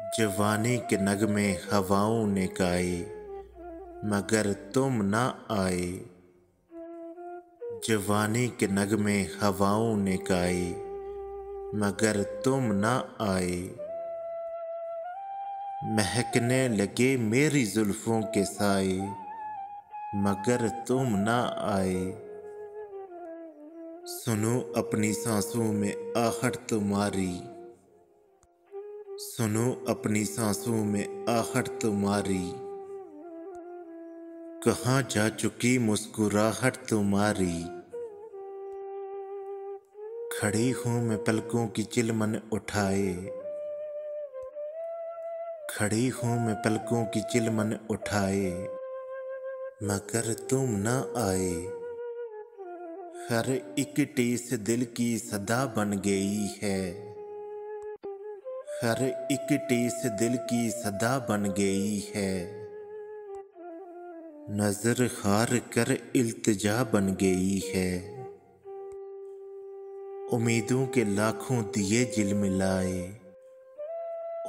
जवानी के नगमे हवाओं ने गाए मगर तुम ना आए। जवानी के नगमे हवाओं ने गाए मगर तुम ना आए। महकने लगे मेरी जुल्फों के साए मगर तुम ना आए। सुनो अपनी सांसों में आहट तुम्हारी, सुनो अपनी सांसों में आहट तुम्हारी। कहाँ जा चुकी मुस्कुराहट तुम्हारी। खड़ी हूँ मैं पलकों की चिलमन उठाए, खड़ी हूँ मैं पलकों की चिलमन उठाए मगर तुम न आए। हर एक टीस दिल की सदा बन गई है, हर एक टीस दिल की सदा बन गई है। नजर हार कर इल्तिजा बन गई है। उम्मीदों के लाखों दिए झिलमिलाए,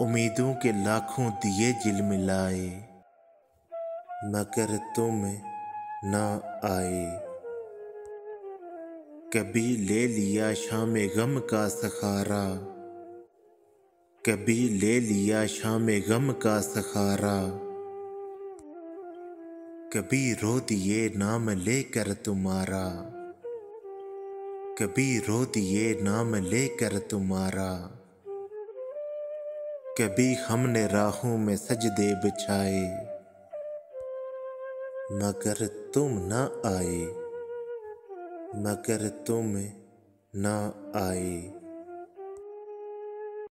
उम्मीदों के लाखों दिए झिलमिलाए मगर तुम न आए। कभी ले लिया शाम गम का सहारा, कभी ले लिया शाम गम का सहारा। कभी रो दिए नाम लेकर तुम्हारा, कभी रो दिए नाम लेकर तुम्हारा। कभी हमने राहों में सजदे बिछाए मगर तुम न आए, मगर तुम न आए।